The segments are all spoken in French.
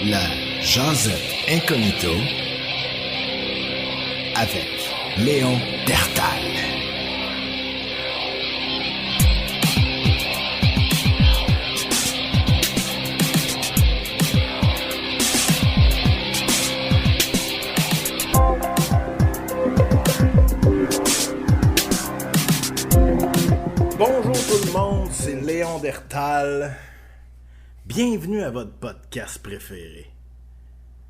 La Jasette Incognito avec Léon Dertal. Bonjour tout le monde, c'est Léon Dertal. Bienvenue à votre podcast préféré,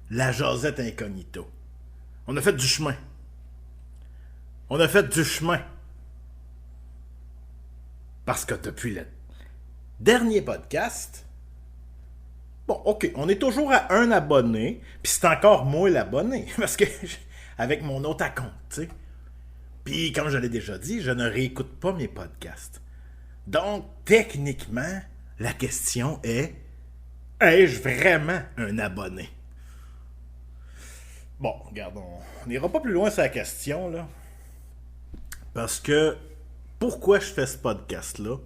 La Jasette Incognito. On a fait du chemin. Parce que depuis le dernier podcast, bon, ok, on est toujours à un abonné, puis c'est encore moi l'abonné, parce que avec mon autre compte, tu sais. Puis, comme je l'ai déjà dit, je ne réécoute pas mes podcasts. Donc, techniquement, la question est, ai-je vraiment un abonné? Bon, regarde, on n'ira pas plus loin sur la question, là. Parce que, pourquoi je fais ce podcast-là?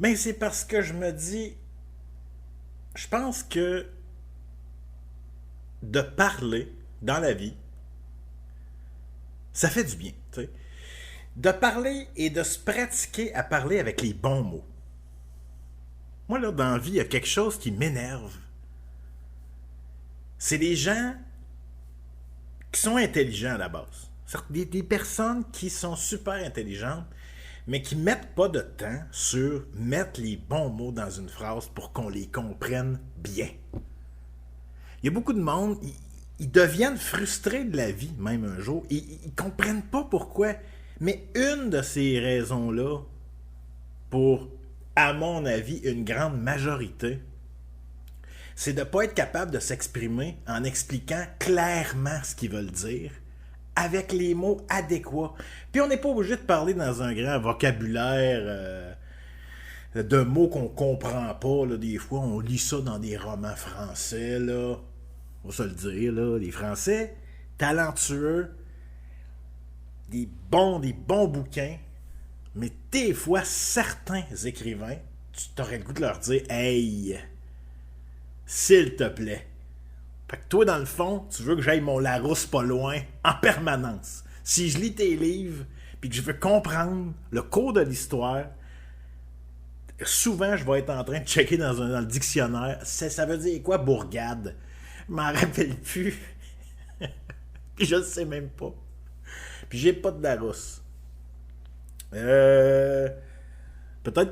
Ben, c'est parce que je me dis, je pense que de parler dans la vie, ça fait du bien, tu sais. De parler et de se pratiquer à parler avec les bons mots. Moi, là, dans la vie, il y a quelque chose qui m'énerve. C'est les gens qui sont intelligents à la base. Des personnes qui sont super intelligentes, mais qui mettent pas de temps sur mettre les bons mots dans une phrase pour qu'on les comprenne bien. Il y a beaucoup de monde, ils deviennent frustrés de la vie, même un jour. Ils comprennent pas pourquoi. Mais une de ces raisons-là, pour, à mon avis, une grande majorité, c'est de ne pas être capable de s'exprimer en expliquant clairement ce qu'ils veulent dire, avec les mots adéquats. Puis on n'est pas obligé de parler dans un grand vocabulaire de mots qu'on comprend pas. Là. Des fois, on lit ça dans des romans français. Là. On va se le dire, là. Les Français, talentueux, des bons bouquins, mais des fois, certains écrivains, tu t'aurais le goût de leur dire « Hey, s'il te plaît. » Fait que toi, dans le fond, tu veux que j'aille mon Larousse pas loin en permanence. Si je lis tes livres, puis que je veux comprendre le cours de l'histoire, souvent, je vais être en train de checker dans le dictionnaire. Ça veut dire quoi, bourgade? Je m'en rappelle plus. Puis je ne sais même pas. Puis j'ai pas de Larousse. Peut-être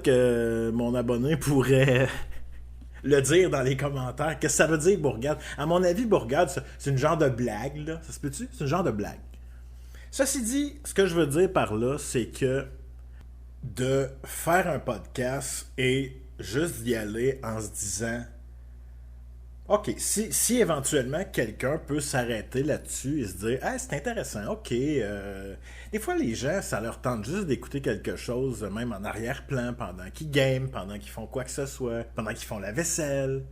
que mon abonné pourrait le dire dans les commentaires. Qu'est-ce que ça veut dire, bourgade? À mon avis, bourgade, c'est une genre de blague, là. Ça se peut-tu? C'est une genre de blague. Ceci dit, ce que je veux dire par là, c'est que de faire un podcast et juste d'y aller en se disant OK, si éventuellement quelqu'un peut s'arrêter là-dessus et se dire « Ah, c'est intéressant, OK. Des fois, les gens, ça leur tente juste d'écouter quelque chose, même en arrière-plan, pendant qu'ils game, pendant qu'ils font quoi que ce soit, pendant qu'ils font la vaisselle. »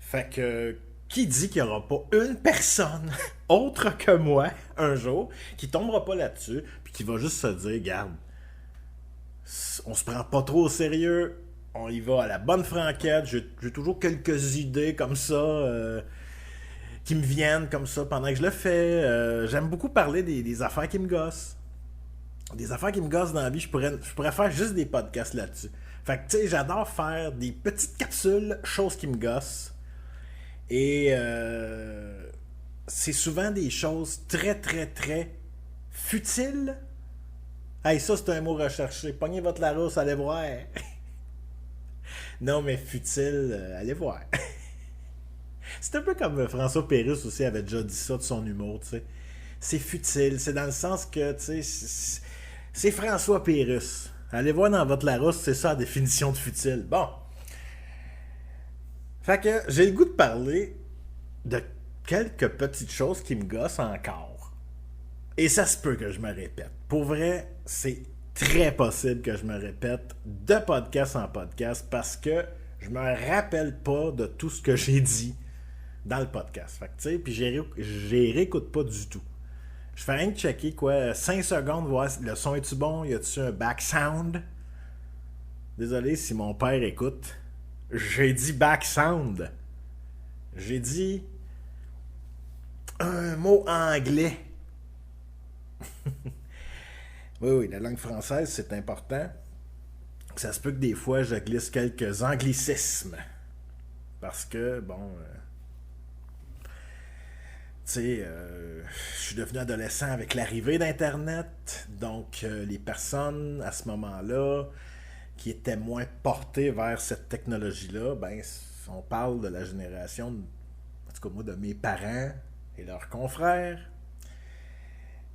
Fait que, qui dit qu'il n'y aura pas une personne autre que moi, un jour, qui tombera pas là-dessus, puis qui va juste se dire « Garde, on se prend pas trop au sérieux. » On y va à la bonne franquette. J'ai toujours quelques idées comme ça qui me viennent comme ça pendant que je le fais. J'aime beaucoup parler des affaires qui me gossent. Des affaires qui me gossent dans la vie. Je pourrais faire juste des podcasts là-dessus. Fait que tu sais, j'adore faire des petites capsules, choses qui me gossent. Et c'est souvent des choses très, très, très futiles. Hey, ça c'est un mot recherché. Pognez votre Larousse, allez voir. Non, mais futile, allez voir. C'est un peu comme François Pérusse aussi avait déjà dit ça de son humour, tu sais. C'est futile, c'est dans le sens que, tu sais, c'est François Pérusse. Allez voir dans votre Larousse, c'est ça la définition de futile. Bon. Fait que j'ai le goût de parler de quelques petites choses qui me gossent encore. Et ça se peut que je me répète. Pour vrai, c'est très possible que je me répète de podcast en podcast parce que je me rappelle pas de tout ce que j'ai dit dans le podcast. Fait que tu sais, puis j'y réécoute pas du tout. Je fais rien de checker, 5 secondes, voir le son est-tu bon, y a-tu un back sound? Désolé si mon père écoute. J'ai dit back sound. J'ai dit un mot anglais. Oui, la langue française, c'est important. Ça se peut que des fois, je glisse quelques anglicismes. Parce que, bon, tu sais, je suis devenu adolescent avec l'arrivée d'Internet. Donc, les personnes, à ce moment-là, qui étaient moins portées vers cette technologie-là, ben, on parle de la génération, en tout cas moi, de mes parents et leurs confrères.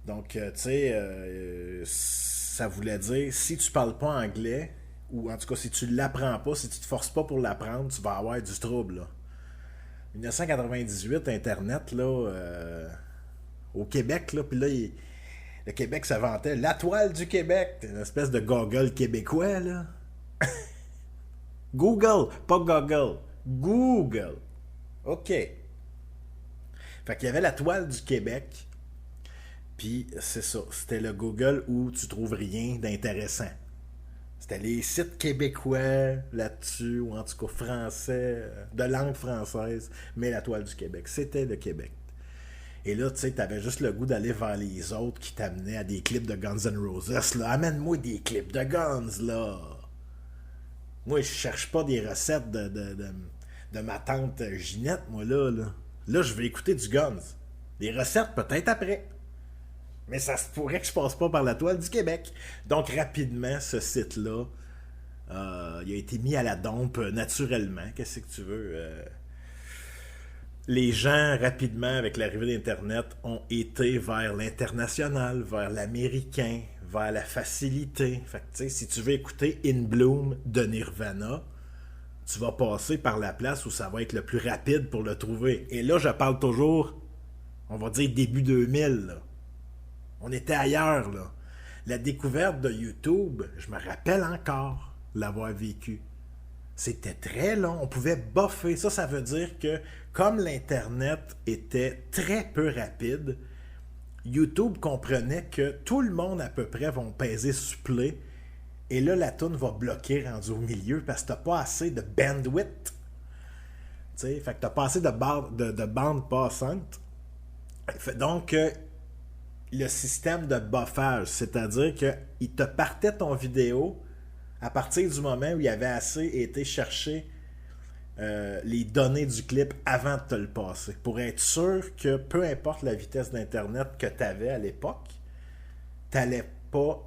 Donc, tu sais, ça voulait dire, si tu parles pas anglais, ou en tout cas, si tu l'apprends pas, si tu te forces pas pour l'apprendre, tu vas avoir du trouble, là. 1998, Internet, là, au Québec, là, puis là, le Québec se vantait la toile du Québec, une espèce de Google québécois, là. Google, pas Google. Google. OK. Fait qu'il y avait la toile du Québec, puis c'est ça, c'était le Google où tu trouves rien d'intéressant. C'était les sites québécois là-dessus, ou en tout cas français, de langue française, mais la toile du Québec. C'était le Québec. Et là, tu sais, t'avais juste le goût d'aller vers les autres qui t'amenaient à des clips de Guns N' Roses. Là, amène-moi des clips de Guns, là. Moi, je cherche pas des recettes de ma tante Ginette, moi, là, là. Là, je vais écouter du Guns. Des recettes, peut-être après. Mais ça se pourrait que je passe pas par la toile du Québec. Donc, rapidement, ce site-là, il a été mis à la dompe naturellement. Qu'est-ce que tu veux? Les gens, rapidement, avec l'arrivée d'Internet, ont été vers l'international, vers l'américain, vers la facilité. Fait que, tu sais, si tu veux écouter In Bloom de Nirvana, tu vas passer par la place où ça va être le plus rapide pour le trouver. Et là, je parle toujours, on va dire début 2000, là. On était ailleurs, là. La découverte de YouTube, je me rappelle encore l'avoir vécu. C'était très long. On pouvait buffer. Ça veut dire que, comme l'Internet était très peu rapide, YouTube comprenait que tout le monde à peu près vont peser sur play. Et là, la toune va bloquer rendu au milieu parce que t'as pas assez de bandwidth. Tu sais, fait que t'as pas assez de bande passante. Donc, le système de buffage, c'est-à-dire qu'il te partait ton vidéo à partir du moment où il avait assez été chercher les données du clip avant de te le passer, pour être sûr que peu importe la vitesse d'internet que tu avais à l'époque, t'allais pas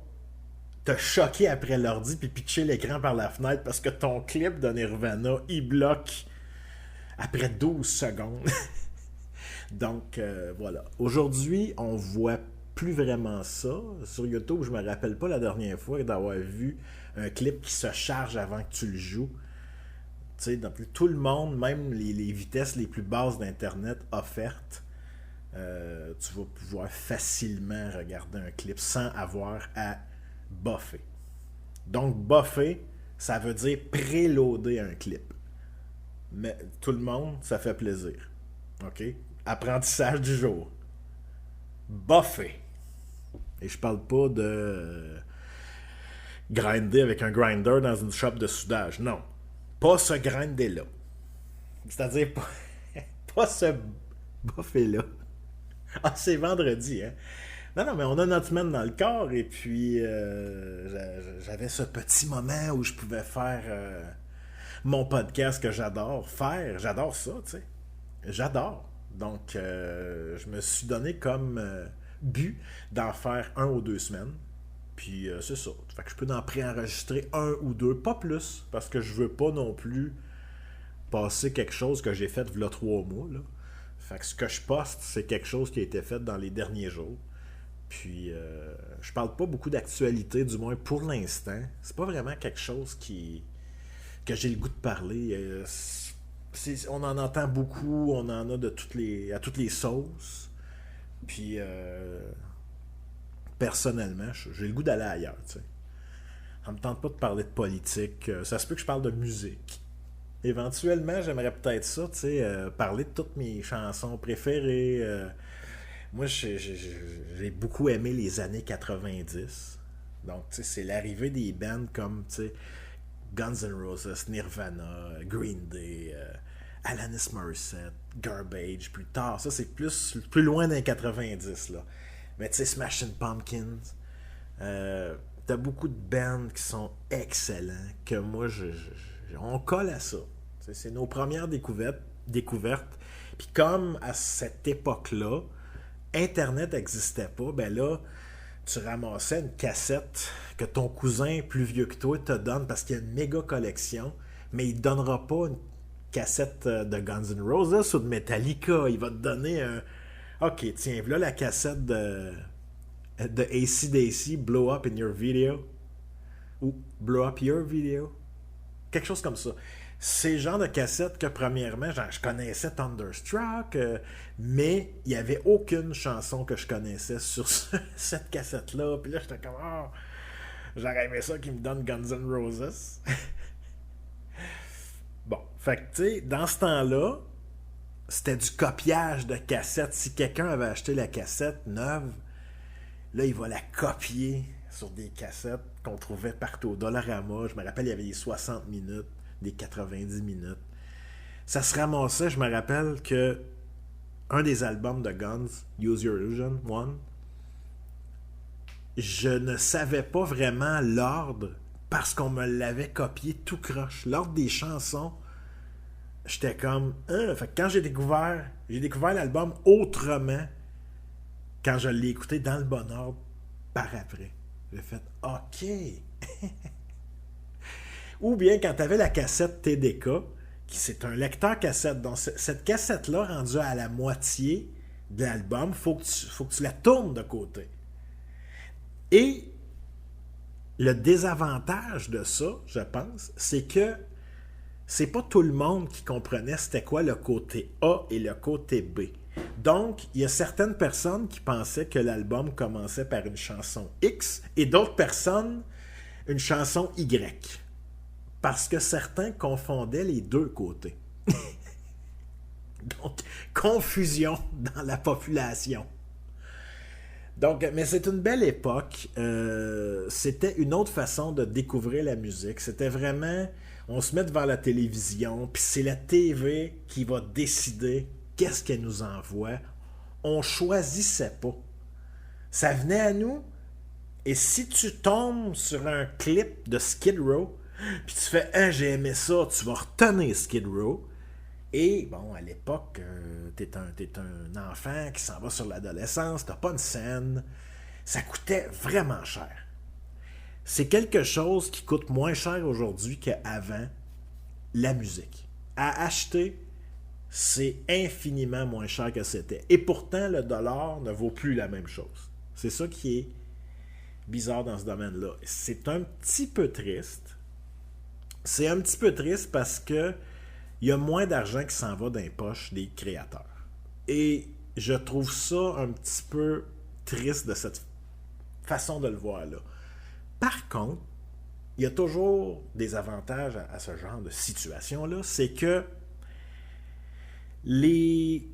te choquer après l'ordi puis pitcher l'écran par la fenêtre parce que ton clip de Nirvana il bloque après 12 secondes. Donc, voilà. Aujourd'hui, on voit plus vraiment ça. Sur YouTube, je me rappelle pas la dernière fois d'avoir vu un clip qui se charge avant que tu le joues. Tu sais, donc, tout le monde, même les vitesses les plus basses d'Internet offertes, tu vas pouvoir facilement regarder un clip sans avoir à buffer. Donc, buffer, ça veut dire préloader un clip. Mais tout le monde, ça fait plaisir. OK? Apprentissage du jour. Buffer. Et je parle pas de grinder avec un grinder dans une shop de soudage. Non. Pas ce grinder-là. C'est-à-dire pas, pas ce buffer-là. Ah, c'est vendredi, hein? Non, mais on a notre semaine dans le corps et puis j'avais ce petit moment où je pouvais faire mon podcast que j'adore faire. J'adore ça, tu sais. J'adore. Donc, je me suis donné comme but d'en faire 1 ou 2 semaines. Puis, c'est ça. Fait que je peux en préenregistrer 1 ou 2, pas plus, parce que je veux pas non plus passer quelque chose que j'ai fait v'là 3 mois, là. Fait que ce que je poste, c'est quelque chose qui a été fait dans les derniers jours. Puis, je parle pas beaucoup d'actualité, du moins pour l'instant. C'est pas vraiment quelque chose que j'ai le goût de parler. On en entend beaucoup, on en a à toutes les sauces. Puis, personnellement, j'ai le goût d'aller ailleurs, tu sais. Ça me tente pas de parler de politique. Ça se peut que je parle de musique. Éventuellement, j'aimerais peut-être ça, tu sais, parler de toutes mes chansons préférées. Moi, j'ai beaucoup aimé les années 90. Donc, tu sais, c'est l'arrivée des bands comme, tu sais, Guns N' Roses, Nirvana, Green Day, Alanis Morissette, Garbage, plus tard. Ça, c'est plus loin d'un 90, là. Mais tu sais, Smashing Pumpkins. T'as beaucoup de bands qui sont excellents, que moi, on colle à ça. T'sais, c'est nos premières découvertes. Puis comme à cette époque-là, Internet n'existait pas, ben là, tu ramassais une cassette que ton cousin plus vieux que toi te donne parce qu'il y a une méga collection, mais il ne donnera pas une cassette de Guns N' Roses ou de Metallica. Il va te donner un... Ok, tiens, voilà la cassette de AC/DC, Blow Up in Your Video. Ou Blow Up Your Video. Quelque chose comme ça. C'est le genre de cassette que, premièrement, je connaissais Thunderstruck, mais il n'y avait aucune chanson que je connaissais sur cette cassette-là. Puis là, j'étais comme, oh, j'aurais aimé ça qu'ils me donnent Guns N' Roses. Bon, fait que, tu sais, dans ce temps-là, c'était du copiage de cassettes. Si quelqu'un avait acheté la cassette neuve, là, il va la copier sur des cassettes qu'on trouvait partout au Dollarama. Je me rappelle, il y avait des 60 minutes, des 90 minutes. Ça se ramassait, je me rappelle que un des albums de Guns, Use Your Illusion 1, je ne savais pas vraiment l'ordre parce qu'on me l'avait copié tout croche. L'ordre des chansons, j'étais comme... Fait que quand j'ai découvert l'album autrement quand je l'ai écouté dans le bon ordre par après. J'ai fait OK. Ou bien quand tu avais la cassette TDK, qui c'est un lecteur cassette. Donc cette cassette-là, rendue à la moitié de l'album, faut que tu la tournes de côté. Et le désavantage de ça, je pense, c'est que c'est pas tout le monde qui comprenait c'était quoi le côté A et le côté B. Donc, il y a certaines personnes qui pensaient que l'album commençait par une chanson X et d'autres personnes une chanson Y. Parce que certains confondaient les deux côtés. Donc, confusion dans la population. Donc, mais c'est une belle époque. C'était une autre façon de découvrir la musique. C'était vraiment... On se met devant la télévision, puis c'est la TV qui va décider qu'est-ce qu'elle nous envoie. On choisissait pas. Ça venait à nous, et si tu tombes sur un clip de Skid Row, puis tu fais « Ah, j'ai aimé ça », tu vas retenir Skid Row. Et, bon, à l'époque, t'es un enfant qui s'en va sur l'adolescence, t'as pas une scène. Ça coûtait vraiment cher. C'est quelque chose qui coûte moins cher aujourd'hui qu'avant, la musique. À acheter, c'est infiniment moins cher que c'était. Et pourtant, le dollar ne vaut plus la même chose. C'est ça qui est bizarre dans ce domaine-là. C'est un petit peu triste. C'est un petit peu triste parce que il y a moins d'argent qui s'en va dans les poches des créateurs. Et je trouve ça un petit peu triste de cette façon de le voir là. Par contre, il y a toujours des avantages à ce genre de situation-là. C'est que les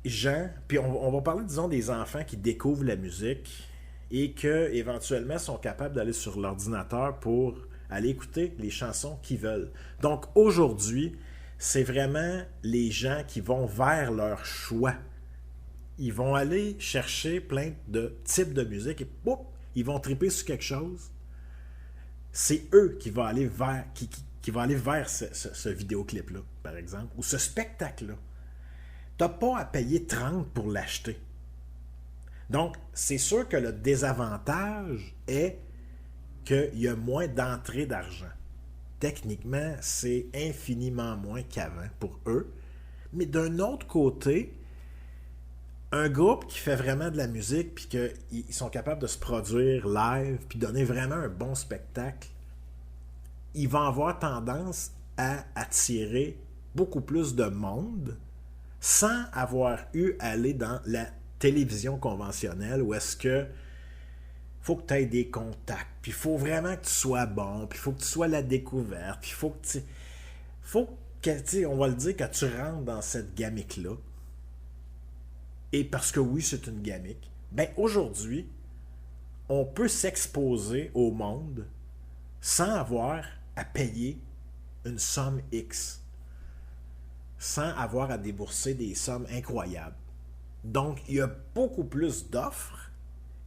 gens, puis on va parler, disons, des enfants qui découvrent la musique et qui, éventuellement, sont capables d'aller sur l'ordinateur pour aller écouter les chansons qu'ils veulent. Donc, aujourd'hui, c'est vraiment les gens qui vont vers leur choix. Ils vont aller chercher plein de types de musique et boum, ils vont triper sur quelque chose. C'est eux qui vont aller vers, qui vont aller vers ce vidéoclip-là, par exemple, ou ce spectacle-là. Tu n'as pas à payer 30 pour l'acheter. Donc, c'est sûr que le désavantage est qu'il y a moins d'entrée d'argent. Techniquement, c'est infiniment moins qu'avant pour eux. Mais d'un autre côté, un groupe qui fait vraiment de la musique puis qu'ils sont capables de se produire live puis donner vraiment un bon spectacle, ils vont avoir tendance à attirer beaucoup plus de monde sans avoir eu à aller dans la télévision conventionnelle où est-ce que faut que tu aies des contacts, puis il faut vraiment que tu sois bon, puis il faut que tu sois la découverte, puis il faut que on va le dire, que tu rentres dans cette gamique-là. Et parce que oui, c'est une gamique, ben aujourd'hui, on peut s'exposer au monde sans avoir à payer une somme X. sans avoir à débourser des sommes incroyables. Donc, il y a beaucoup plus d'offres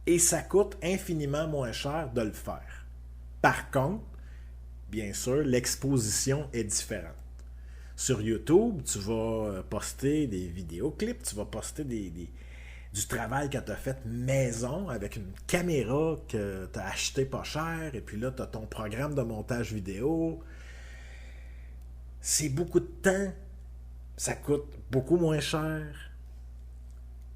et ça coûte infiniment moins cher de le faire. Par contre, bien sûr, l'exposition est différente. Sur YouTube, tu vas poster des vidéoclips, tu vas poster du travail que tu as fait maison avec une caméra que tu as acheté pas cher, et puis là, tu as ton programme de montage vidéo. C'est beaucoup de temps, ça coûte beaucoup moins cher,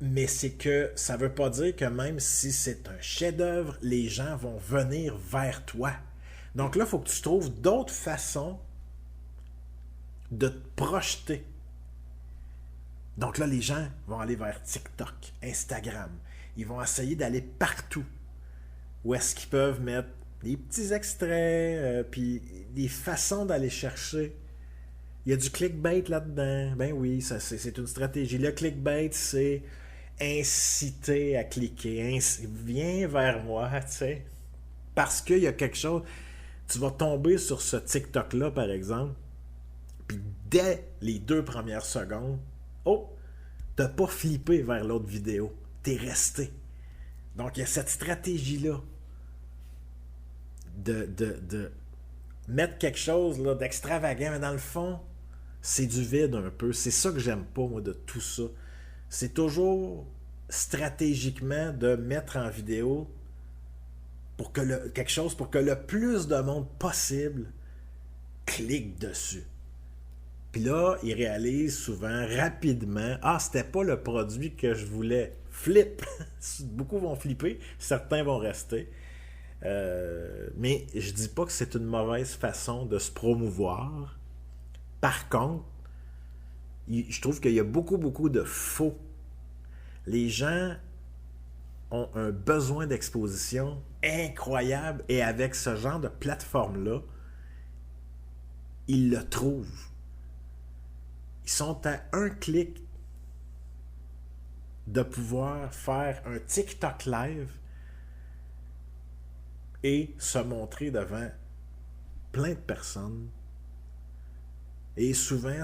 mais c'est que ça veut pas dire que même si c'est un chef-d'œuvre, les gens vont venir vers toi. Donc là, il faut que tu trouves d'autres façons de te projeter. Donc là, les gens vont aller vers TikTok, Instagram. Ils vont essayer d'aller partout où est-ce qu'ils peuvent mettre des petits extraits, puis des façons d'aller chercher. Il y a du clickbait là-dedans. Ben oui, c'est une stratégie. Le clickbait, c'est inciter à cliquer. Viens vers moi, tu sais. Parce qu'il y a quelque chose... Tu vas tomber sur ce TikTok-là, par exemple, puis dès les 2 premières secondes, t'as pas flippé vers l'autre vidéo. T'es resté. Donc, il y a cette stratégie-là de mettre quelque chose là, d'extravagant, mais dans le fond, c'est du vide un peu. C'est ça que j'aime pas, moi, de tout ça. C'est toujours stratégiquement de mettre en vidéo quelque chose pour que le plus de monde possible clique dessus. Puis là, ils réalisent souvent rapidement, c'était pas le produit que je voulais. Flip! Beaucoup vont flipper, certains vont rester. Mais je dis pas que c'est une mauvaise façon de se promouvoir. Par contre, je trouve qu'il y a beaucoup de faux. Les gens ont un besoin d'exposition incroyable et avec ce genre de plateforme-là, ils le trouvent. Ils sont à un clic de pouvoir faire un TikTok live et se montrer devant plein de personnes. Et souvent,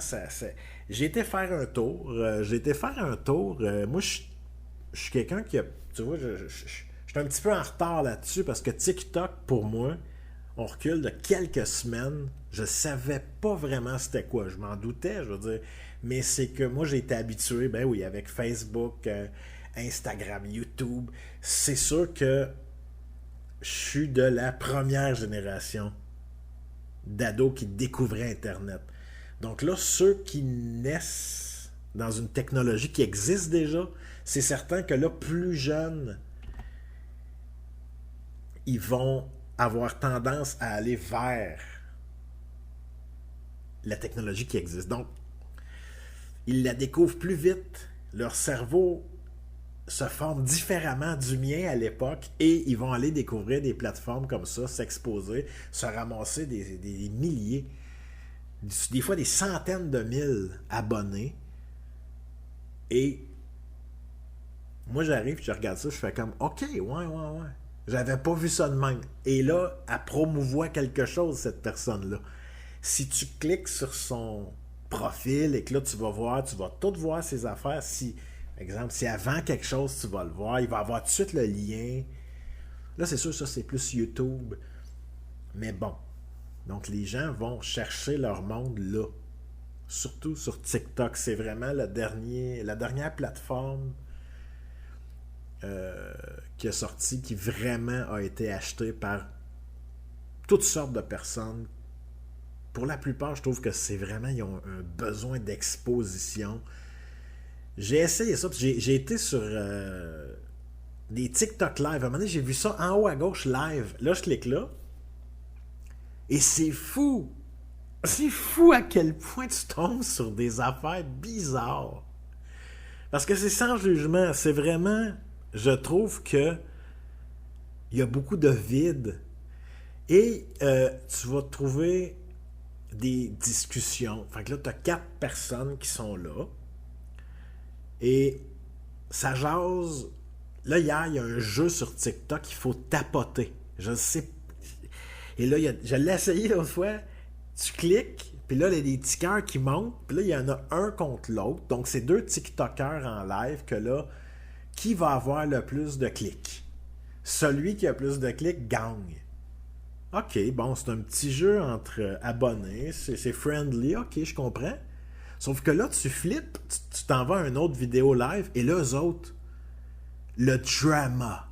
j'ai été faire un tour. Moi, je suis quelqu'un qui a... Tu vois, je suis un petit peu en retard là-dessus parce que TikTok, pour moi, on recule de quelques semaines. Je savais pas vraiment c'était quoi. Je m'en doutais, je veux dire. Mais c'est que moi, j'ai été habitué, ben oui, avec Facebook, Instagram, YouTube. C'est sûr que je suis de la première génération d'ados qui découvraient Internet. Donc là, ceux qui naissent dans une technologie qui existe déjà, c'est certain que là, plus jeunes, ils vont avoir tendance à aller vers la technologie qui existe. Donc, ils la découvrent plus vite. Leur cerveau se forme différemment du mien à l'époque et ils vont aller découvrir des plateformes comme ça, s'exposer, se ramasser des milliers, des fois des centaines de mille abonnés. Et moi, j'arrive, je regarde ça, je fais comme, OK, ouais. J'avais pas vu ça de même. Et là, elle promouvoit quelque chose, cette personne-là. Si tu cliques sur son profil et que là, tu vas tout voir ses affaires. Par exemple, si elle vend quelque chose, tu vas le voir. Il va avoir tout de suite le lien. Là, c'est sûr, ça, c'est plus YouTube. Mais bon. Donc, les gens vont chercher leur monde là. Surtout sur TikTok. C'est vraiment la dernière plateforme qui a sorti, qui vraiment a été achetée par toutes sortes de personnes. Pour la plupart, je trouve que c'est vraiment, ils ont un besoin d'exposition. J'ai essayé ça, j'ai été sur des TikTok live. À un moment donné, j'ai vu ça en haut à gauche live. Là, je clique là. Et c'est fou! C'est fou à quel point tu tombes sur des affaires bizarres. Parce que c'est sans jugement. C'est vraiment... Je trouve que il y a beaucoup de vide. Et tu vas trouver des discussions. Fait que là, tu as 4 personnes qui sont là. Et ça jase. Là, hier, il y a un jeu sur TikTok, il faut tapoter. Je sais. Et là, je l'ai essayé l'autre fois. Tu cliques, Puis là, il y a des tickers qui montent. Puis là, il y en a un contre l'autre. Donc, c'est 2 TikTokers en live que là, qui va avoir le plus de clics? Celui qui a plus de clics gagne. OK, bon, c'est un petit jeu entre abonnés. C'est friendly. OK, je comprends. Sauf que là, tu flippes, tu t'en vas à une autre vidéo live. Et là, eux autres, le drama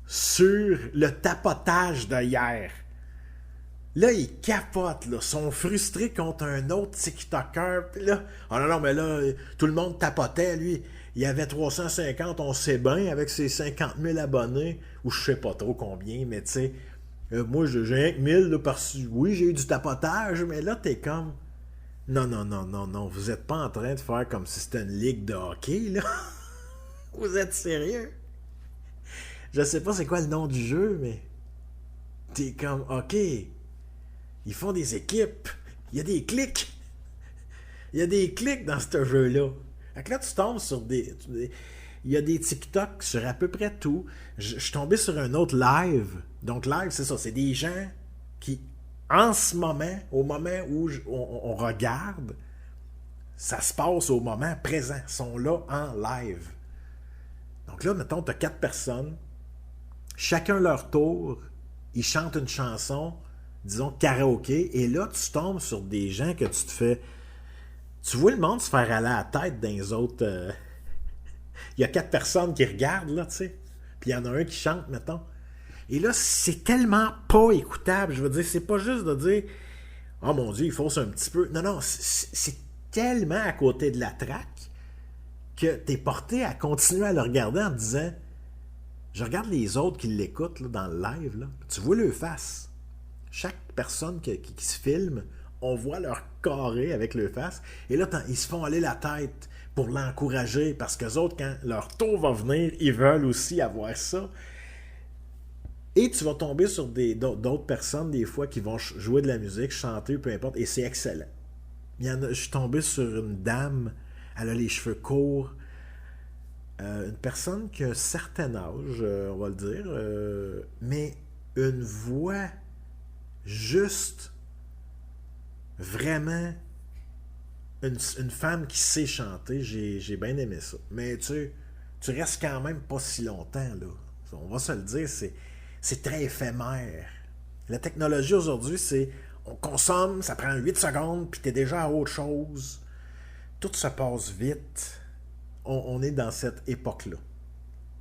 sur le tapotage de hier. Là, ils capotent, là, sont frustrés contre un autre TikToker. Puis là, oh non, mais là, tout le monde tapotait, lui. Il y avait 350, on sait bien, avec ses 50 000 abonnés, ou je sais pas trop combien, mais tu sais, moi, j'ai rien que 1000, là, oui, j'ai eu du tapotage, mais là, t'es comme, non, vous êtes pas en train de faire comme si c'était une ligue de hockey, là. Vous êtes sérieux? Je sais pas c'est quoi le nom du jeu, mais t'es comme, OK, ils font des équipes, il y a des clics. Il y a des clics dans ce jeu-là. Fait que là, tu tombes sur il y a des TikTok sur à peu près tout. Je suis tombé sur un autre live. Donc, live, c'est ça. C'est des gens qui, en ce moment, au moment où on regarde, ça se passe au moment présent. Ils sont là en live. Donc là, mettons, tu as 4 personnes. Chacun leur tour. Ils chantent une chanson, disons karaoké. Et là, tu tombes sur des gens que tu te fais... Tu vois le monde se faire aller à la tête dans les autres... Il y a 4 personnes qui regardent, là, tu sais. Puis il y en a un qui chante, mettons. Et là, c'est tellement pas écoutable. Je veux dire, c'est pas juste de dire « Oh mon Dieu, il fausse un petit peu. » Non, c'est tellement à côté de la traque que t'es porté à continuer à le regarder en te disant « Je regarde les autres qui l'écoutent là, dans le live. Là. Tu vois leur face. Chaque personne qui se filme, on voit leur carré avec leur face. Et là, ils se font aller la tête pour l'encourager parce qu'eux autres, quand leur tour va venir, ils veulent aussi avoir ça. Et tu vas tomber sur d'autres personnes, des fois, qui vont jouer de la musique, chanter, peu importe, et c'est excellent. Je suis tombé sur une dame, elle a les cheveux courts, une personne qui a un certain âge, on va le dire, mais une voix juste, vraiment, une femme qui sait chanter, j'ai bien aimé ça. Mais tu restes quand même pas si longtemps, là. On va se le dire, c'est très éphémère. La technologie aujourd'hui, c'est on consomme, ça prend 8 secondes, puis t'es déjà à autre chose. Tout se passe vite. On est dans cette époque-là.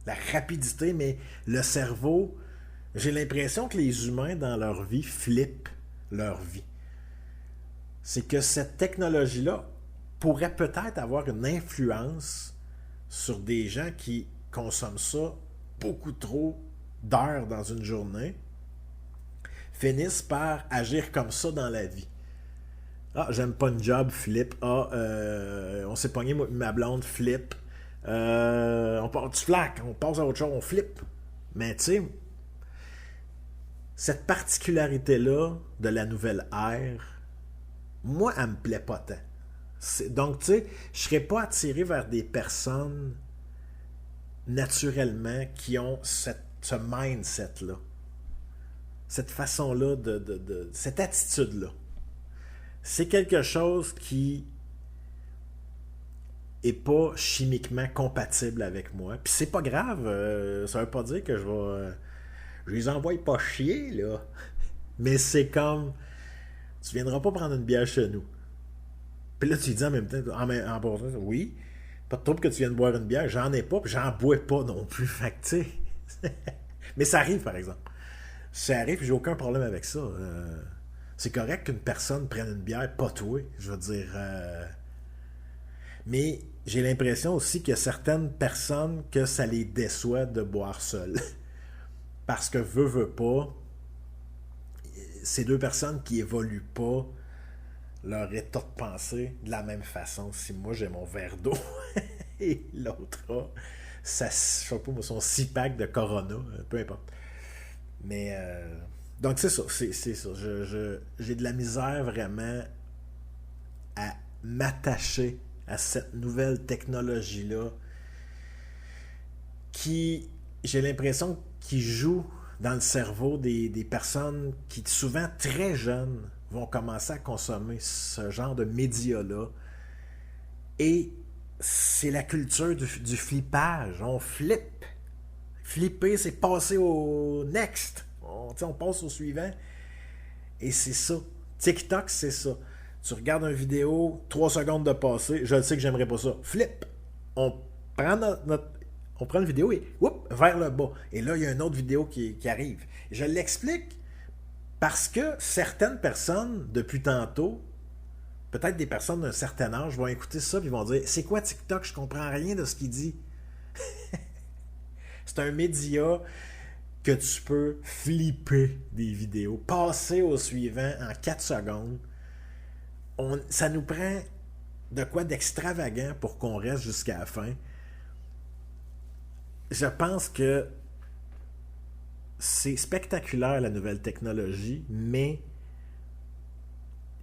La rapidité, mais le cerveau, j'ai l'impression que les humains, dans leur vie, flippent leur vie. C'est que cette technologie-là pourrait peut-être avoir une influence sur des gens qui consomment ça beaucoup trop d'heures dans une journée, finissent par agir comme ça dans la vie. Ah, j'aime pas une job, flip. Ah, on s'est pogné, ma blonde, flip. Tu flaques, on passe à autre chose, on flippe. Mais tu sais, cette particularité-là de la nouvelle ère, moi, elle me plaît pas tant. Donc, tu sais, je serais pas attiré vers des personnes naturellement qui ont ce mindset-là. Cette façon-là, cette attitude-là. C'est quelque chose qui est pas chimiquement compatible avec moi. Puis c'est pas grave, ça veut pas dire que je les envoie pas chier, là. Mais c'est comme, tu viendras pas prendre une bière chez nous. Puis là, tu dis en même temps, en passant, oui, pas de trouble que tu viennes boire une bière, j'en ai pas, puis j'en bois pas non plus. Fait que, tu sais. Mais ça arrive, par exemple. Ça arrive, j'ai aucun problème avec ça. C'est correct qu'une personne prenne une bière, pas toi, je veux dire. Mais j'ai l'impression aussi qu'il y a certaines personnes que ça les déçoit de boire seul. Parce que veut pas, ces deux personnes qui évoluent pas leur état de pensée de la même façon. Si moi j'ai mon verre d'eau et l'autre a je sais pas, son 6 packs de Corona, peu importe. Mais donc c'est ça, c'est ça. J'ai de la misère vraiment à m'attacher à cette nouvelle technologie-là qui, j'ai l'impression, qui joue dans le cerveau des personnes qui, souvent très jeunes, vont commencer à consommer ce genre de médias-là. Et c'est la culture du flippage. On flippe. Flipper, c'est passer au next. On passe au suivant. Et c'est ça. TikTok, c'est ça. Tu regardes une vidéo, 3 secondes de passer, je sais que j'aimerais pas ça. Flip! On prend on prend une vidéo et vers le bas. Et là, il y a une autre vidéo qui arrive. Je l'explique parce que certaines personnes, depuis tantôt, peut-être des personnes d'un certain âge, vont écouter ça et vont dire « C'est quoi TikTok? Je comprends rien de ce qu'il dit. » C'est un média que tu peux flipper des vidéos, passer au suivant en 4 secondes. Ça nous prend de quoi d'extravagant pour qu'on reste jusqu'à la fin. Je pense que c'est spectaculaire la nouvelle technologie, mais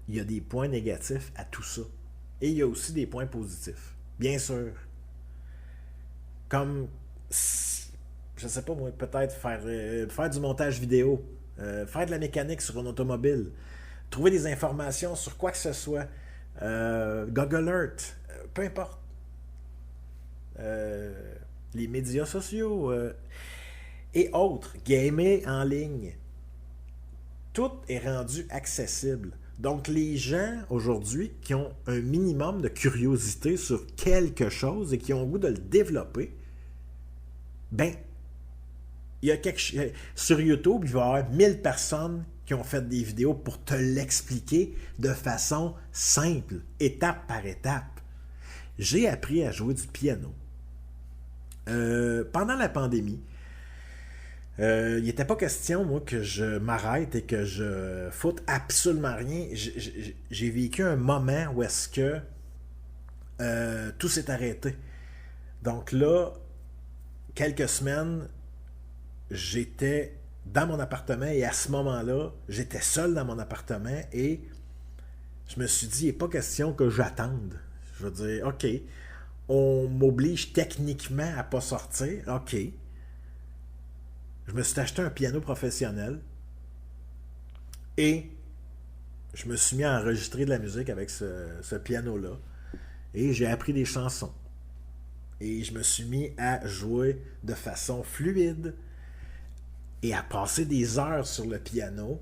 il y a des points négatifs à tout ça. Et il y a aussi des points positifs. Bien sûr. Comme, je sais pas moi, peut-être faire du montage vidéo, faire de la mécanique sur une automobile, trouver des informations sur quoi que ce soit, Google Earth, peu importe. Les médias sociaux et autres, gamer en ligne. Tout est rendu accessible. Donc les gens aujourd'hui qui ont un minimum de curiosité sur quelque chose et qui ont le goût de le développer, ben, il y a sur YouTube, il va y avoir 1000 personnes qui ont fait des vidéos pour te l'expliquer de façon simple, étape par étape. J'ai appris à jouer du piano. Pendant la pandémie, il n'était pas question, moi, que je m'arrête et que je foute absolument rien. J'ai vécu un moment où est-ce que tout s'est arrêté. Donc là, quelques semaines, j'étais dans mon appartement et à ce moment-là, j'étais seul dans mon appartement et je me suis dit, il n'est pas question que j'attende. Je veux dire, OK, on m'oblige techniquement à ne pas sortir. OK. Je me suis acheté un piano professionnel et je me suis mis à enregistrer de la musique avec ce piano-là et j'ai appris des chansons. Et je me suis mis à jouer de façon fluide et à passer des heures sur le piano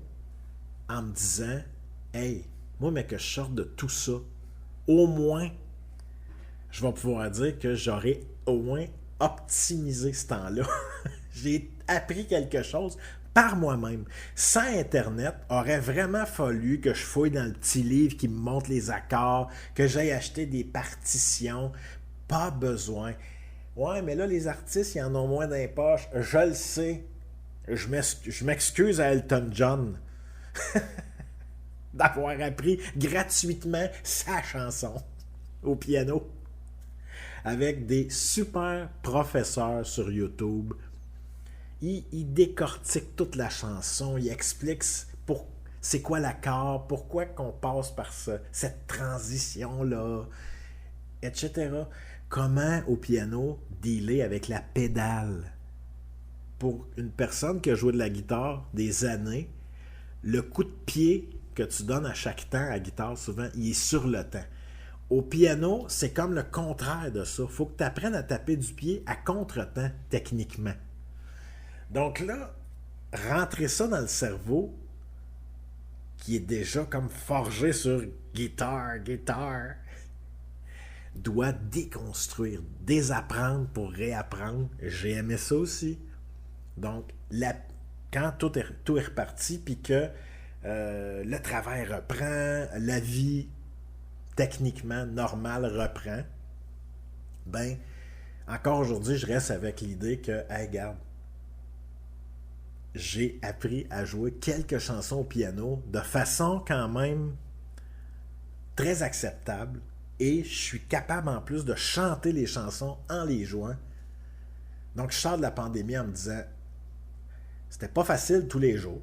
en me disant « Hey, moi, mais que je sorte de tout ça, au moins, je vais pouvoir dire que j'aurai au moins optimisé ce temps-là. » J'ai appris quelque chose par moi-même. Sans Internet, aurait vraiment fallu que je fouille dans le petit livre qui me montre les accords, que j'aille acheter des partitions. Pas besoin. Ouais, mais là, les artistes, ils en ont moins dans les poches. Je le sais. Je m'excuse à Elton John d'avoir appris gratuitement sa chanson au piano avec des super professeurs sur YouTube. Il décortique toute la chanson, il explique c'est quoi l'accord, pourquoi qu'on passe par cette transition-là, etc. Comment au piano dealer avec la pédale. Pour une personne qui a joué de la guitare des années, le coup de pied que tu donnes à chaque temps à la guitare, souvent, il est sur le temps. Au piano, c'est comme le contraire de ça. Il faut que tu apprennes à taper du pied à contre-temps, techniquement. Donc là, rentrer ça dans le cerveau, qui est déjà comme forgé sur guitare, doit déconstruire, désapprendre pour réapprendre. J'ai aimé ça aussi. Donc, quand tout est reparti, puis que le travail reprend, la vie techniquement normale reprend, ben, encore aujourd'hui, je reste avec l'idée que, hey, regarde, j'ai appris à jouer quelques chansons au piano de façon quand même très acceptable et je suis capable en plus de chanter les chansons en les jouant. Donc je sors de la pandémie en me disant c'était pas facile tous les jours.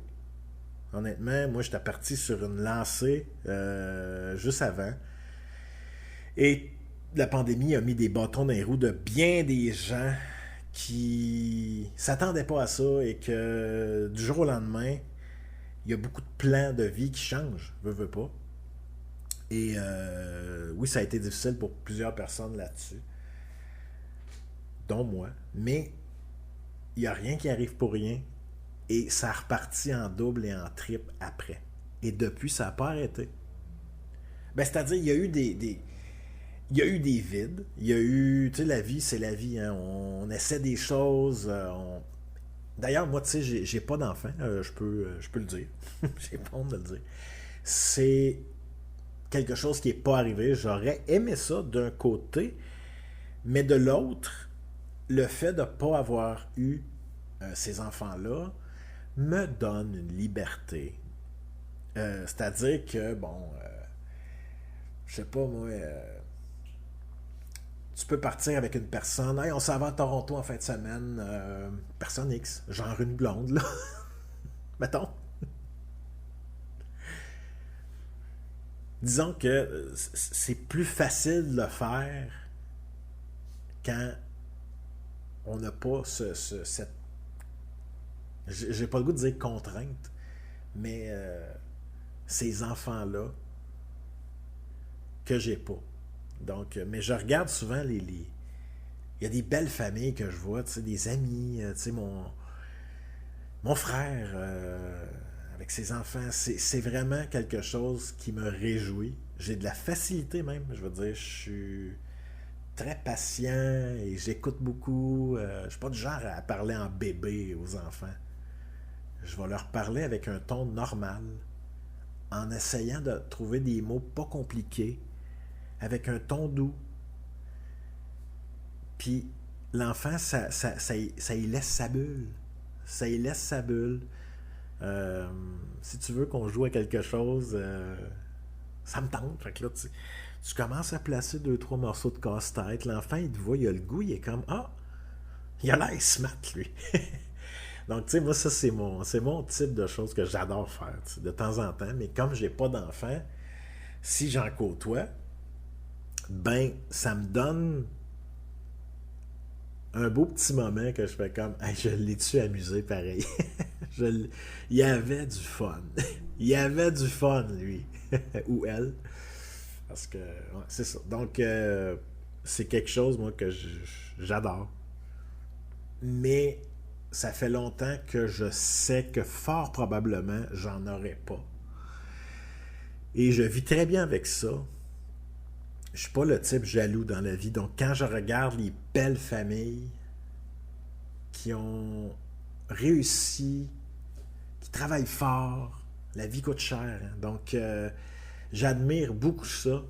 Honnêtement, moi j'étais parti sur une lancée juste avant et la pandémie a mis des bâtons dans les roues de bien des gens qui s'attendaient pas à ça et que du jour au lendemain, il y a beaucoup de plans de vie qui changent, veux pas. Et oui, ça a été difficile pour plusieurs personnes là-dessus, dont moi. Mais il n'y a rien qui arrive pour rien. Et ça a reparti en double et en triple après. Et depuis, ça n'a pas arrêté. Ben, c'est-à-dire, il y a eu il y a eu des vides. Il y a eu... Tu sais, la vie, c'est la vie. Hein. On essaie des choses. D'ailleurs, moi, tu sais, j'ai pas d'enfant. Je peux le dire. J'ai pas honte de le dire. C'est quelque chose qui n'est pas arrivé. J'aurais aimé ça d'un côté, mais de l'autre, le fait de ne pas avoir eu ces enfants-là me donne une liberté. C'est-à-dire que, bon, je sais pas, moi, tu peux partir avec une personne, hey, on s'en va à Toronto en fin de semaine, personne X, genre une blonde, là, mettons. Disons que c'est plus facile de le faire quand on n'a pas cette... J'ai pas le goût de dire contrainte, mais ces enfants-là que j'ai pas. Donc, mais je regarde souvent il y a des belles familles que je vois, tu sais, des amis, tu sais, mon frère avec ses enfants, c'est vraiment quelque chose qui me réjouit. J'ai de la facilité même, je veux dire, je suis très patient et j'écoute beaucoup. Je suis pas du genre à parler en bébé aux enfants. Je vais leur parler avec un ton normal, en essayant de trouver des mots pas compliqués, avec un ton doux. Puis l'enfant, ça y laisse sa bulle. Ça y laisse sa bulle. Si tu veux qu'on joue à quelque chose, ça me tente. Fait que là, tu commences à placer deux, trois morceaux de casse-tête. L'enfant, il te voit, il a le goût, il est comme ah, il a l'air smart, lui. Donc, tu sais, moi, ça, c'est mon type de choses que j'adore faire, de temps en temps. Mais comme j'ai pas d'enfant, si j'en côtoie, ben, ça me donne un beau petit moment que je fais comme hey, je l'ai-tu amusé pareil. Il y avait du fun. Il y avait du fun, lui. Ou elle. Parce que, ouais, c'est ça. Donc, c'est quelque chose, moi, que j'adore. Mais ça fait longtemps que je sais que fort probablement, j'en aurais pas. Et je vis très bien avec ça. Je suis pas le type jaloux dans la vie. Donc, quand je regarde les belles familles qui ont réussi, qui travaillent fort, la vie coûte cher. Hein? Donc, j'admire beaucoup ça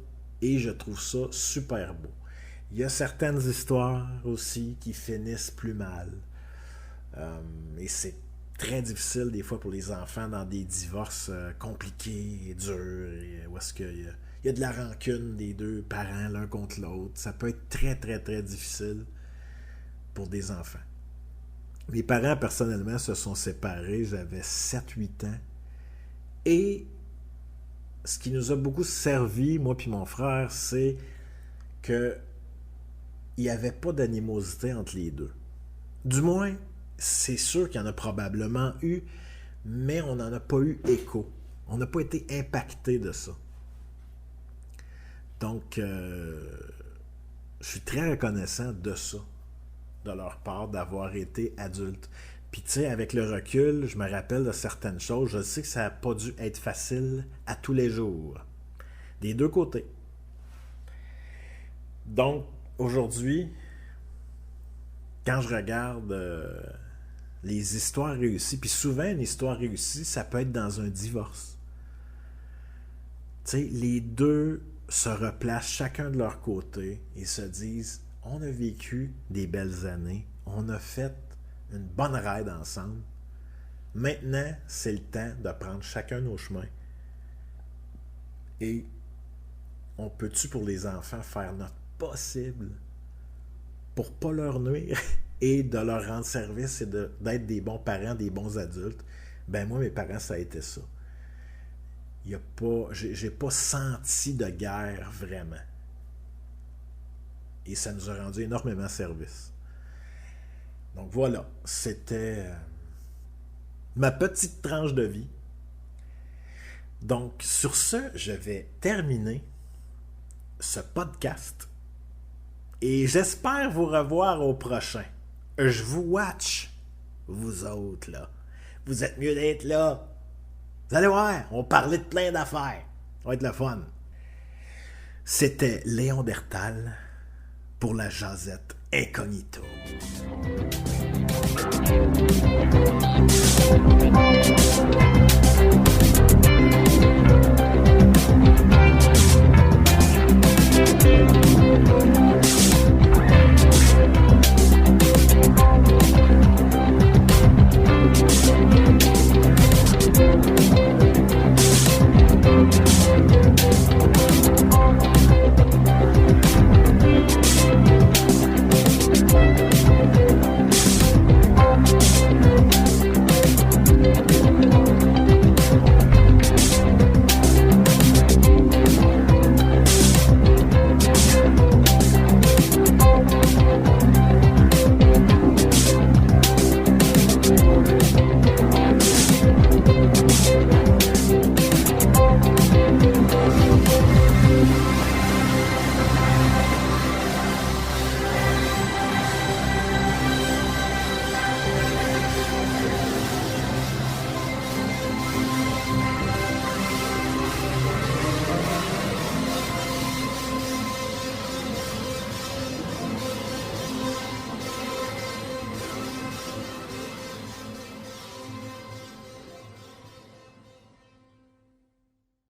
et je trouve ça super beau. Il y a certaines histoires aussi qui finissent plus mal. Et c'est très difficile des fois pour les enfants dans des divorces compliqués et durs. Et où est-ce qu'il y a de la rancune des deux parents l'un contre l'autre. Ça peut être très, très, très difficile pour des enfants. Mes parents, personnellement, se sont séparés. J'avais 7-8 ans. Et ce qui nous a beaucoup servi, moi puis mon frère, c'est que il n'y avait pas d'animosité entre les deux. Du moins, c'est sûr qu'il y en a probablement eu, mais on n'en a pas eu écho. On n'a pas été impacté de ça. Donc, je suis très reconnaissant de ça, de leur part, d'avoir été adulte. Puis, tu sais, avec le recul, je me rappelle de certaines choses. Je sais que ça n'a pas dû être facile à tous les jours. Des deux côtés. Donc, aujourd'hui, quand je regarde les histoires réussies, puis souvent, une histoire réussie, ça peut être dans un divorce. Tu sais, les deux se replacent chacun de leur côté et se disent on a vécu des belles années, on a fait une bonne ride ensemble. Maintenant, c'est le temps de prendre chacun nos chemins. Et on peut-tu pour les enfants faire notre possible pour pas leur nuire et de leur rendre service et d'être des bons parents, des bons adultes? Ben moi, mes parents, ça a été ça. Il y a pas, j'ai pas senti de guerre vraiment. Et ça nous a rendu énormément service. Donc voilà, c'était ma petite tranche de vie. Donc, sur ce, je vais terminer ce podcast et j'espère vous revoir au prochain. Je vous watch, vous autres, là. Vous êtes mieux d'être là. Vous allez voir, on parlait de plein d'affaires. Ça va être le fun. C'était Léon Dertal pour la Jazette Incognito.